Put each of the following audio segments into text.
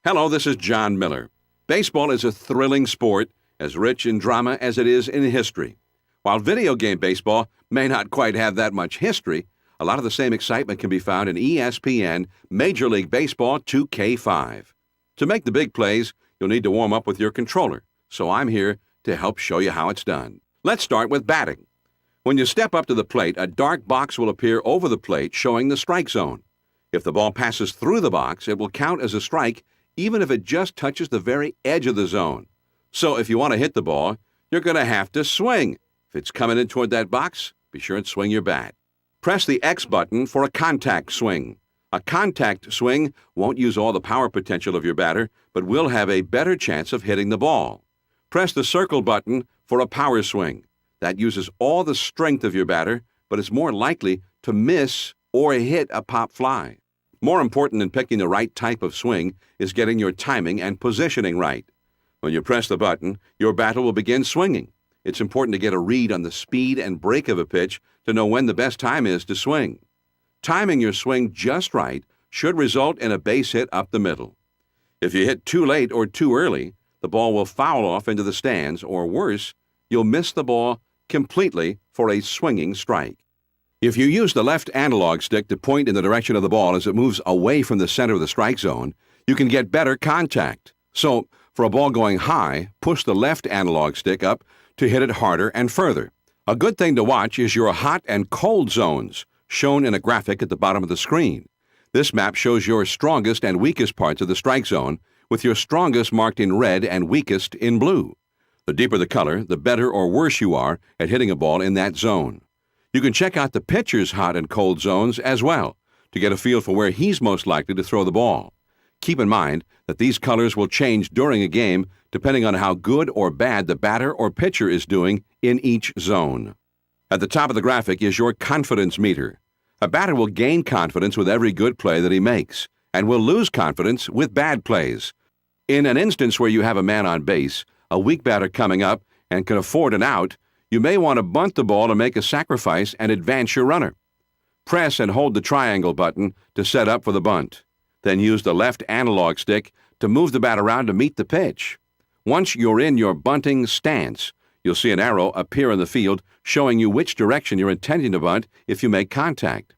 Hello, this is John Miller. Baseball is a thrilling sport, as rich in drama as it is in history. While video game baseball may not quite have that much history, a lot of the same excitement can be found in ESPN Major League Baseball 2K5. To make the big plays, you'll need to warm up with your controller, so I'm here to help show you how it's done. Let's start with batting. When you step up to the plate, a dark box will appear over the plate showing the strike zone. If the ball passes through the box, it will count as a strike even if it just touches the very edge of the zone. So if you want to hit the ball, you're going to have to swing. If it's coming in toward that box, be sure and swing your bat. Press the X button for a contact swing. A contact swing won't use all the power potential of your batter, but will have a better chance of hitting the ball. Press the circle button for a power swing. That uses all the strength of your batter, but is more likely to miss or hit a pop fly. More important than picking the right type of swing is getting your timing and positioning right. When you press the button, your batter will begin swinging. It's important to get a read on the speed and break of a pitch to know when the best time is to swing. Timing your swing just right should result in a base hit up the middle. If you hit too late or too early, the ball will foul off into the stands, or worse, you'll miss the ball completely for a swinging strike. If you use the left analog stick to point in the direction of the ball as it moves away from the center of the strike zone, you can get better contact. So, for a ball going high, push the left analog stick up to hit it harder and further. A good thing to watch is your hot and cold zones, shown in a graphic at the bottom of the screen. This map shows your strongest and weakest parts of the strike zone, with your strongest marked in red and weakest in blue. The deeper the color, the better or worse you are at hitting a ball in that zone. You can check out the pitcher's hot and cold zones as well to get a feel for where he's most likely to throw the ball. Keep in mind that these colors will change during a game depending on how good or bad the batter or pitcher is doing in each zone. At the top of the graphic is your confidence meter. A batter will gain confidence with every good play that he makes and will lose confidence with bad plays. In an instance where you have a man on base, a weak batter coming up, and can afford an out, you may want to bunt the ball to make a sacrifice and advance your runner. Press and hold the triangle button to set up for the bunt. Then use the left analog stick to move the bat around to meet the pitch. Once you're in your bunting stance, you'll see an arrow appear in the field showing you which direction you're intending to bunt if you make contact.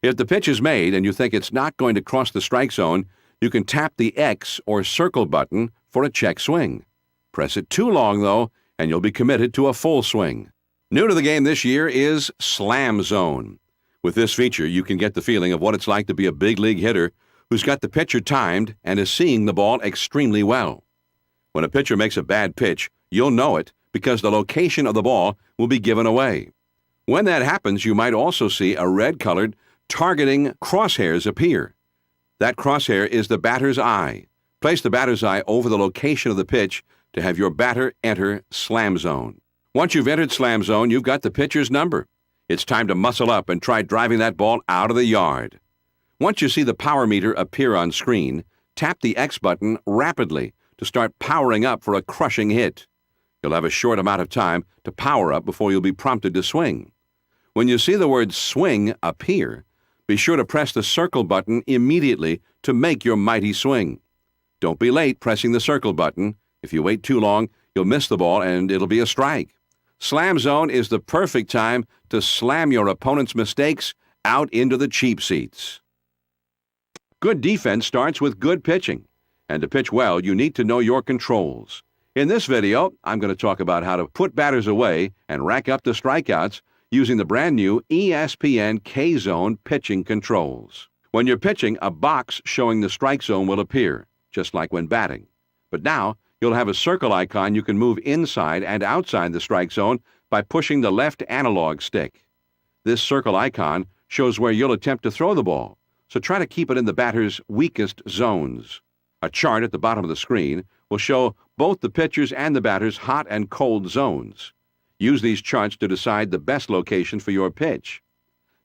If the pitch is made and you think it's not going to cross the strike zone, you can tap the X or circle button for a check swing. Press it too long, though, and you'll be committed to a full swing. New to the game this year is Slam Zone. With this feature, you can get the feeling of what it's like to be a big league hitter who's got the pitcher timed and is seeing the ball extremely well. When a pitcher makes a bad pitch, you'll know it because the location of the ball will be given away. When that happens, you might also see a red-colored targeting crosshairs appear. That crosshair is the batter's eye. Place the batter's eye over the location of the pitch to have your batter enter Slam Zone. Once you've entered Slam Zone, you've got the pitcher's number. It's time to muscle up and try driving that ball out of the yard. Once you see the power meter appear on screen, tap the X button rapidly to start powering up for a crushing hit. You'll have a short amount of time to power up before you'll be prompted to swing. When you see the word swing appear, be sure to press the circle button immediately to make your mighty swing. Don't be late pressing the circle button. If you wait too long, you'll miss the ball and it'll be a strike. Slam Zone is the perfect time to slam your opponent's mistakes out into the cheap seats. Good defense starts with good pitching. And to pitch well, you need to know your controls. In this video, I'm going to talk about how to put batters away and rack up the strikeouts using the brand new ESPN K-Zone pitching controls. When you're pitching, a box showing the strike zone will appear, just like when batting. But now, you'll have a circle icon you can move inside and outside the strike zone by pushing the left analog stick. This circle icon shows where you'll attempt to throw the ball, so try to keep it in the batter's weakest zones. A chart at the bottom of the screen will show both the pitcher's and the batter's hot and cold zones. Use these charts to decide the best location for your pitch.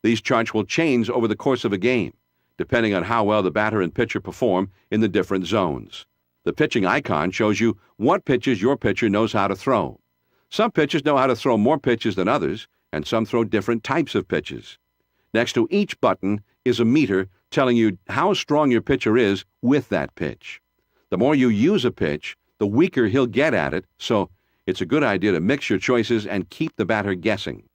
These charts will change over the course of a game, depending on how well the batter and pitcher perform in the different zones. The pitching icon shows you what pitches your pitcher knows how to throw. Some pitchers know how to throw more pitches than others, and some throw different types of pitches. Next to each button is a meter telling you how strong your pitcher is with that pitch. The more you use a pitch, the weaker he'll get at it, so it's a good idea to mix your choices and keep the batter guessing.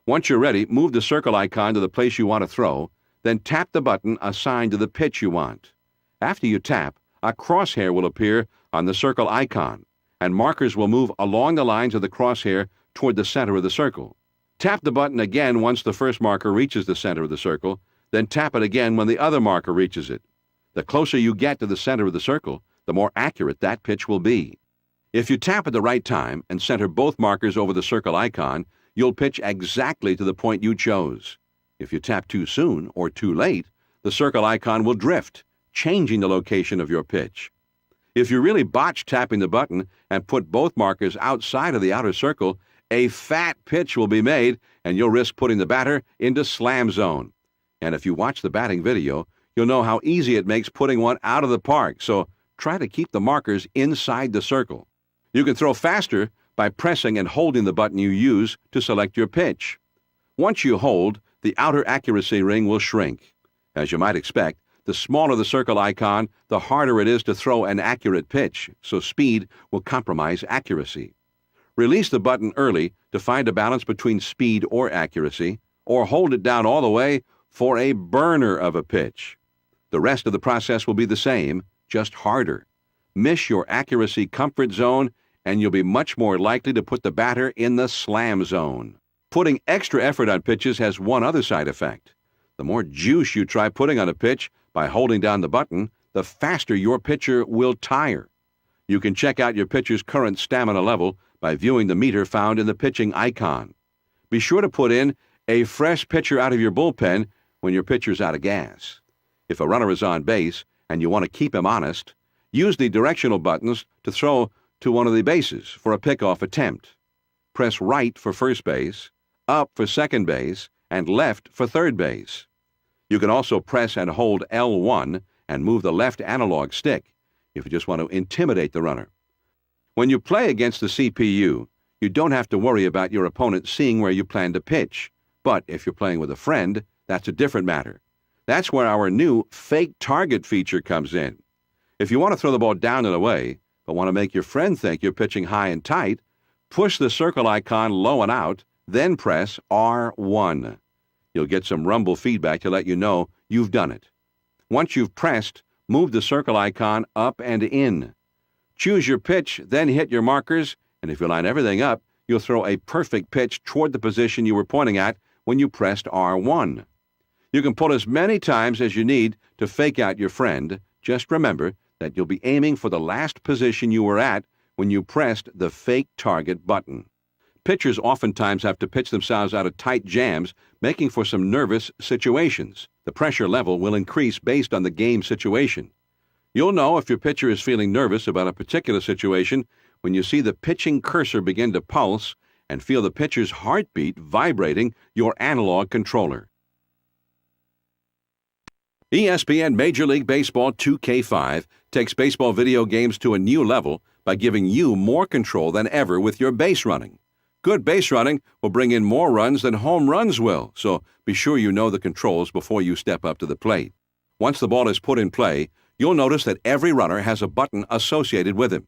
Once you're ready, move the circle icon to the place you want to throw, then tap the button assigned to the pitch you want. After you tap, a crosshair will appear on the circle icon, and markers will move along the lines of the crosshair toward the center of the circle. Tap the button again once the first marker reaches the center of the circle, then tap it again when the other marker reaches it. The closer you get to the center of the circle, the more accurate that pitch will be. If you tap at the right time and center both markers over the circle icon, you'll pitch exactly to the point you chose. If you tap too soon or too late, the circle icon will drift, changing the location of your pitch. If you really botch tapping the button and put both markers outside of the outer circle, a fat pitch will be made and you'll risk putting the batter into slam zone. And if you watch the batting video, you'll know how easy it makes putting one out of the park, so try to keep the markers inside the circle. You can throw faster by pressing and holding the button you use to select your pitch. Once you hold, the outer accuracy ring will shrink. As you might expect, the smaller the circle icon, the harder it is to throw an accurate pitch, so speed will compromise accuracy. Release the button early to find a balance between speed or accuracy, or hold it down all the way for a burner of a pitch. The rest of the process will be the same, just harder. Miss your accuracy comfort zone, and you'll be much more likely to put the batter in the slam zone. Putting extra effort on pitches has one other side effect. The more juice you try putting on a pitch by holding down the button, the faster your pitcher will tire. You can check out your pitcher's current stamina level by viewing the meter found in the pitching icon. Be sure to put in a fresh pitcher out of your bullpen when your pitcher's out of gas. If a runner is on base and you want to keep him honest, use the directional buttons to throw to one of the bases for a pickoff attempt. Press right for first base, up for second base, and left for third base. You can also press and hold L1 and move the left analog stick if you just want to intimidate the runner. When you play against the CPU, you don't have to worry about your opponent seeing where you plan to pitch. But if you're playing with a friend, that's a different matter. That's where our new fake target feature comes in. If you want to throw the ball down and away, but want to make your friend think you're pitching high and tight, push the circle icon low and out, then press R1. You'll get some rumble feedback to let you know you've done it. Once you've pressed, move the circle icon up and in. Choose your pitch, then hit your markers, and if you line everything up, you'll throw a perfect pitch toward the position you were pointing at when you pressed R1. You can pull as many times as you need to fake out your friend. Just remember that you'll be aiming for the last position you were at when you pressed the fake target button. Pitchers oftentimes have to pitch themselves out of tight jams, making for some nervous situations. The pressure level will increase based on the game situation. You'll know if your pitcher is feeling nervous about a particular situation when you see the pitching cursor begin to pulse and feel the pitcher's heartbeat vibrating your analog controller. ESPN Major League Baseball 2K5 takes baseball video games to a new level by giving you more control than ever with your base running. Good base running will bring in more runs than home runs will, so be sure you know the controls before you step up to the plate. Once the ball is put in play, you'll notice that every runner has a button associated with him.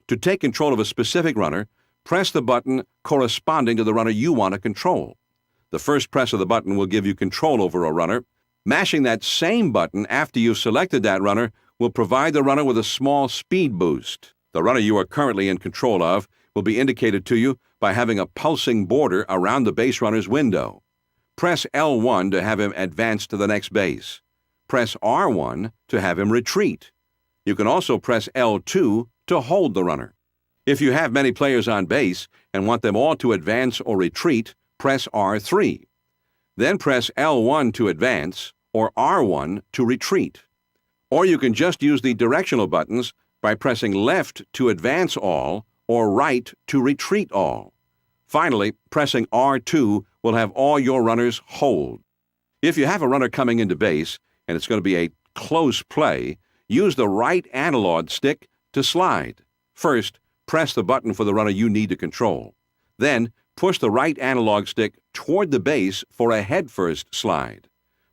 To take control of a specific runner, press the button corresponding to the runner you want to control. The first press of the button will give you control over a runner. Mashing that same button after you've selected that runner will provide the runner with a small speed boost. The runner you are currently in control of will be indicated to you by having a pulsing border around the base runner's window. Press L1 to have him advance to the next base. Press R1 to have him retreat. You can also press L2 to hold the runner. If you have many players on base and want them all to advance or retreat, press R3. Then press L1 to advance or R1 to retreat. Or you can just use the directional buttons by pressing left to advance all or right to retreat all. Finally, pressing R2 will have all your runners hold. If you have a runner coming into base and it's going to be a close play, use the right analog stick to slide. First, press the button for the runner you need to control. Then, push the right analog stick toward the base for a head-first slide.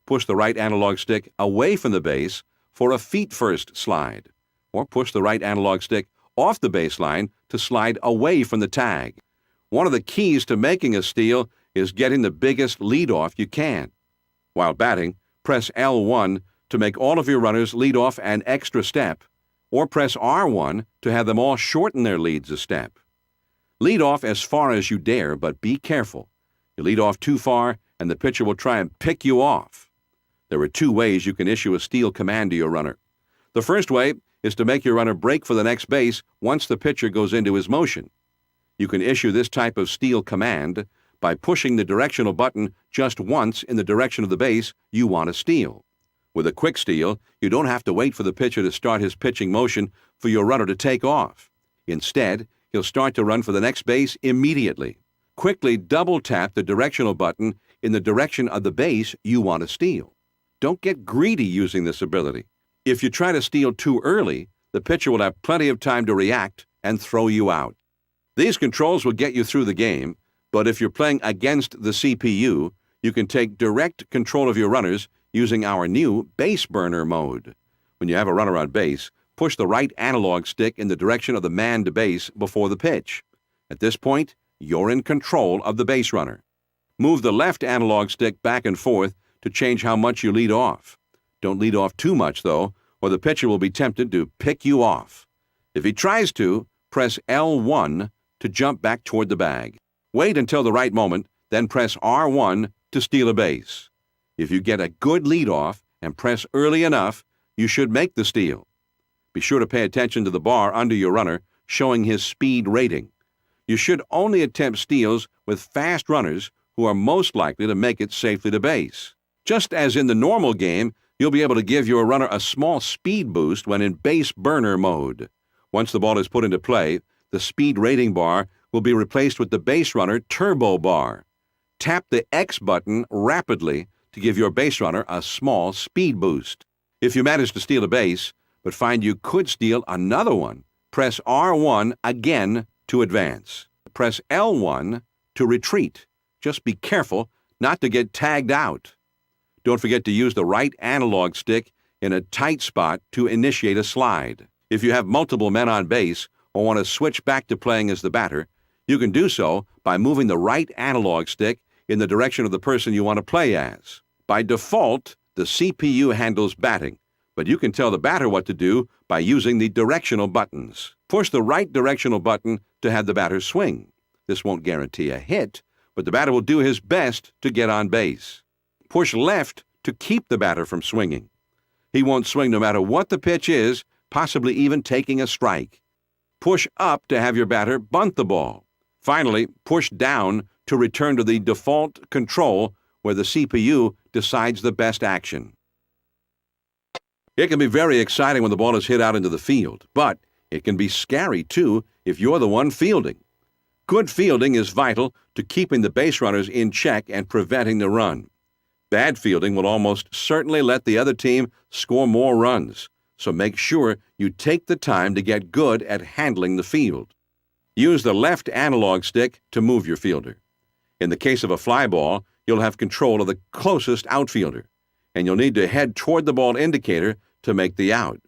Push the right analog stick away from the base for a feet-first slide. or push the right analog stick off the baseline to slide away from the tag. One of the keys to making a steal is getting the biggest lead off you can. While batting, press L1 to make all of your runners lead off an extra step, or press R1 to have them all shorten their leads a step. Lead off as far as you dare, but be careful. You lead off too far, and the pitcher will try and pick you off. There are two ways you can issue a steal command to your runner. The first way is to make your runner break for the next base once the pitcher goes into his motion. You can issue this type of steal command by pushing the directional button just once in the direction of the base you want to steal. With a quick steal, you don't have to wait for the pitcher to start his pitching motion for your runner to take off. Instead, he'll start to run for the next base immediately. Quickly double-tap the directional button in the direction of the base you want to steal. Don't get greedy using this ability. If you try to steal too early, the pitcher will have plenty of time to react and throw you out. These controls will get you through the game, but if you're playing against the CPU, you can take direct control of your runners using our new base burner mode. When you have a runner on base, push the right analog stick in the direction of the man to base before the pitch. At this point, you're in control of the base runner. Move the left analog stick back and forth to change how much you lead off. Don't lead off too much, though, or the pitcher will be tempted to pick you off. If he tries to, press L1 to jump back toward the bag. Wait until the right moment, then press R1 to steal a base. If you get a good lead off and press early enough, you should make the steal. Be sure to pay attention to the bar under your runner showing his speed rating. You should only attempt steals with fast runners who are most likely to make it safely to base. Just as in the normal game, you'll be able to give your runner a small speed boost when in base burner mode. Once the ball is put into play, the speed rating bar will be replaced with the base runner turbo bar. Tap the X button rapidly to give your base runner a small speed boost. If you manage to steal a base, but find you could steal another one, press R1 again to advance. Press L1 to retreat. Just be careful not to get tagged out. Don't forget to use the right analog stick in a tight spot to initiate a slide. If you have multiple men on base or want to switch back to playing as the batter, you can do so by moving the right analog stick in the direction of the person you want to play as. By default, the CPU handles batting, but you can tell the batter what to do by using the directional buttons. Push the right directional button to have the batter swing. This won't guarantee a hit, but the batter will do his best to get on base. Push left to keep the batter from swinging. He won't swing no matter what the pitch is, possibly even taking a strike. Push up to have your batter bunt the ball. Finally, push down to return to the default control where the CPU decides the best action. It can be very exciting when the ball is hit out into the field, but it can be scary too if you're the one fielding. Good fielding is vital to keeping the base runners in check and preventing the run. Bad fielding will almost certainly let the other team score more runs, so make sure you take the time to get good at handling the field. Use the left analog stick to move your fielder. In the case of a fly ball, you'll have control of the closest outfielder, and you'll need to head toward the ball indicator to make the out.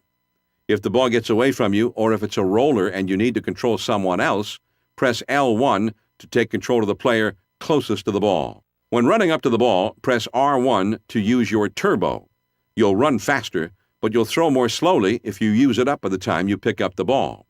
If the ball gets away from you, or if it's a roller and you need to control someone else, press L1 to take control of the player closest to the ball. When running up to the ball, press R1 to use your turbo. You'll run faster, but you'll throw more slowly if you use it up by the time you pick up the ball.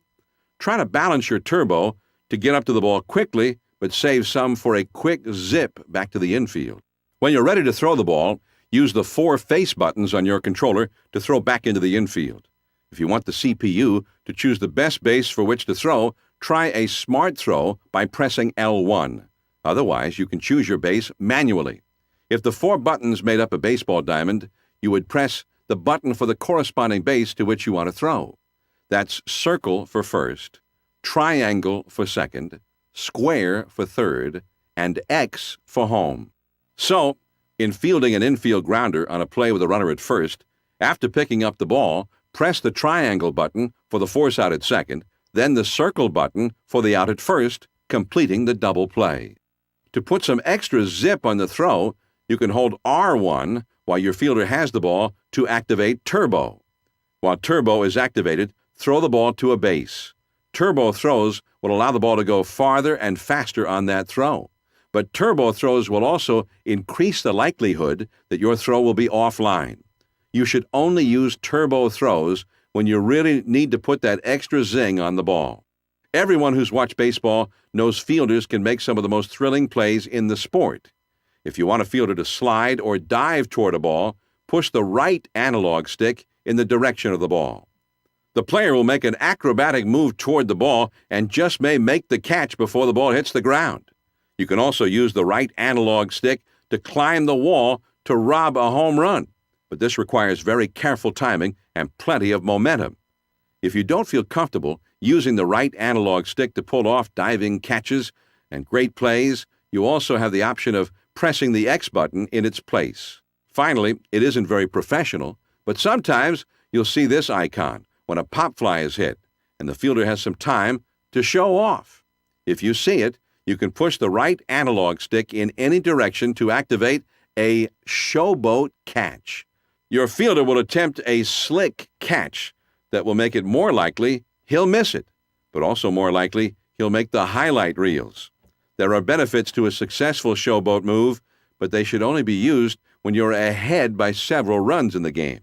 Try to balance your turbo to get up to the ball quickly, but save some for a quick zip back to the infield. When you're ready to throw the ball, use the 4 face buttons on your controller to throw back into the infield. If you want the CPU to choose the best base for which to throw, try a smart throw by pressing L1. Otherwise, you can choose your base manually. If the 4 buttons made up a baseball diamond, you would press the button for the corresponding base to which you want to throw. That's circle for first, triangle for second, square for third, and X for home. So, in fielding an infield grounder on a play with a runner at first, after picking up the ball, press the triangle button for the force out at second, then the circle button for the out at first, completing the double play. To put some extra zip on the throw, you can hold R1 while your fielder has the ball to activate turbo. While turbo is activated, throw the ball to a base. Turbo throws will allow the ball to go farther and faster on that throw. But turbo throws will also increase the likelihood that your throw will be offline. You should only use turbo throws when you really need to put that extra zing on the ball. Everyone who's watched baseball knows fielders can make some of the most thrilling plays in the sport. If you want a fielder to slide or dive toward a ball, push the right analog stick in the direction of the ball. The player will make an acrobatic move toward the ball and just may make the catch before the ball hits the ground. You can also use the right analog stick to climb the wall to rob a home run, but this requires very careful timing and plenty of momentum. If you don't feel comfortable using the right analog stick to pull off diving catches and great plays, you also have the option of pressing the X button in its place. Finally, it isn't very professional, but sometimes you'll see this icon when a pop fly is hit, and the fielder has some time to show off. If you see it, you can push the right analog stick in any direction to activate a showboat catch. Your fielder will attempt a slick catch that will make it more likely he'll miss it, but also more likely he'll make the highlight reels. There are benefits to a successful showboat move, but they should only be used when you're ahead by several runs in the game.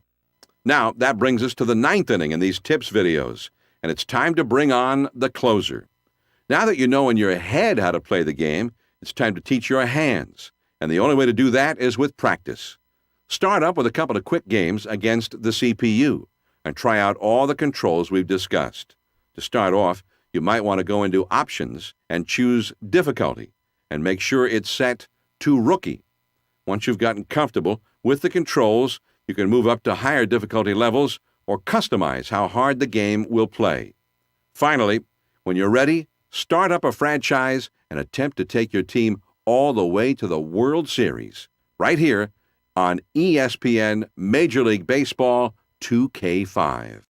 Now, that brings us to the ninth inning in these tips videos, and it's time to bring on the closer. Now that you know in your head how to play the game, it's time to teach your hands, and the only way to do that is with practice. Start up with a couple of quick games against the CPU, and try out all the controls we've discussed. To start off, you might want to go into Options and choose Difficulty, and make sure it's set to Rookie. Once you've gotten comfortable with the controls, you can move up to higher difficulty levels or customize how hard the game will play. Finally, when you're ready, start up a franchise and attempt to take your team all the way to the World Series, right here on ESPN Major League Baseball 2K5.